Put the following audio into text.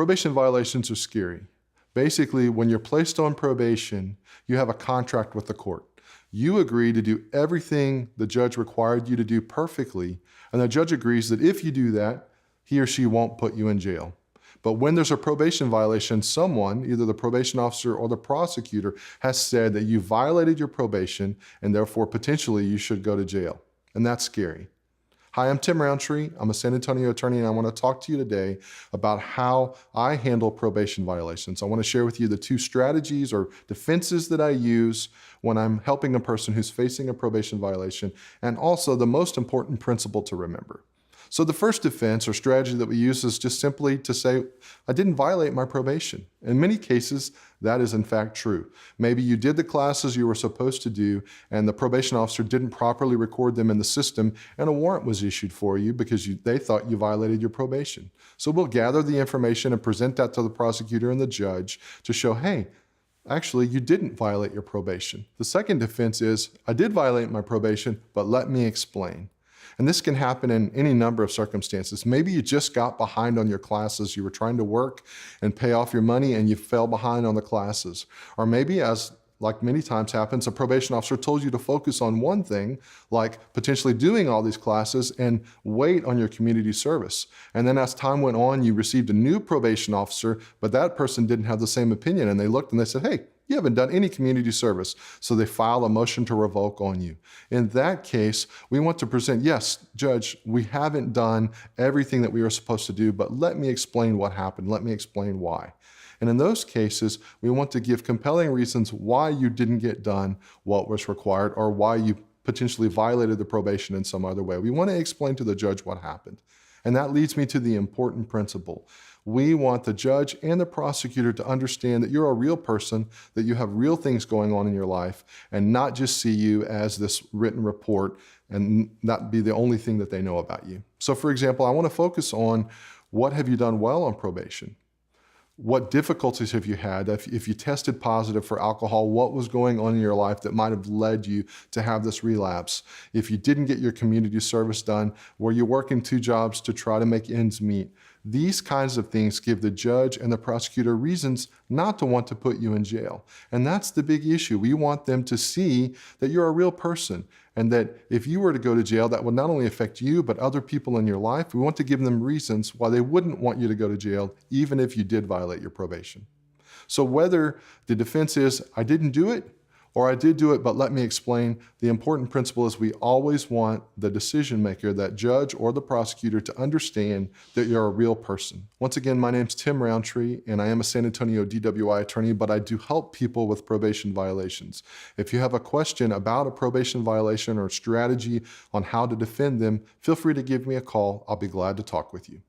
Probation violations are scary. Basically, when you're placed on probation, you have a contract with the court. You agree to do everything the judge required you to do perfectly, and the judge agrees that if you do that, he or she won't put you in jail. But when there's a probation violation, someone, either the probation officer or the prosecutor, has said that you violated your probation and therefore potentially you should go to jail. And that's scary. Hi, I'm Tim Rountree. I'm a San Antonio attorney, and I want to talk to you today about how I handle probation violations. I want to share with you the two strategies or defenses that I use when I'm helping a person who's facing a probation violation, and also the most important principle to remember. So the first defense or strategy that we use is just simply to say, I didn't violate my probation. In many cases, that is in fact true. Maybe you did the classes you were supposed to do and the probation officer didn't properly record them in the system and a warrant was issued for you because they thought you violated your probation. So we'll gather the information and present that to the prosecutor and the judge to show, hey, actually, you didn't violate your probation. The second defense is, I did violate my probation, but let me explain. And this can happen in any number of circumstances. Maybe you just got behind on your classes. You were trying to work and pay off your money and you fell behind on the classes. Or maybe, as like many times happens, a probation officer told you to focus on one thing, like potentially doing all these classes, and wait on your community service. And then as time went on, you received a new probation officer, but that person didn't have the same opinion. And they looked and they said, hey, you haven't done any community service. So they file a motion to revoke on you. In that case, we want to present, yes, judge, we haven't done everything that we were supposed to do, but let me explain what happened. Let me explain why. And in those cases, we want to give compelling reasons why you didn't get done what was required or why you potentially violated the probation in some other way. We want to explain to the judge what happened. And that leads me to the important principle. We want the judge and the prosecutor to understand that you're a real person, that you have real things going on in your life, and not just see you as this written report and that be the only thing that they know about you. So for example, I want to focus on what have you done well on probation? What difficulties have you had? If you tested positive for alcohol, what was going on in your life that might have led you to have this relapse? If you didn't get your community service done, were you working 2 jobs to try to make ends meet? These kinds of things give the judge and the prosecutor reasons not to want to put you in jail. And that's the big issue. We want them to see that you're a real person and that if you were to go to jail, that would not only affect you, but other people in your life. We want to give them reasons why they wouldn't want you to go to jail, even if you did violate your probation. So whether the defense is, I didn't do it, or I did do it, but let me explain, the important principle is we always want the decision maker, that judge or the prosecutor, to understand that you're a real person. Once again, my name's Tim Rountree, and I am a San Antonio DWI attorney, but I do help people with probation violations. If you have a question about a probation violation or strategy on how to defend them, feel free to give me a call. I'll be glad to talk with you.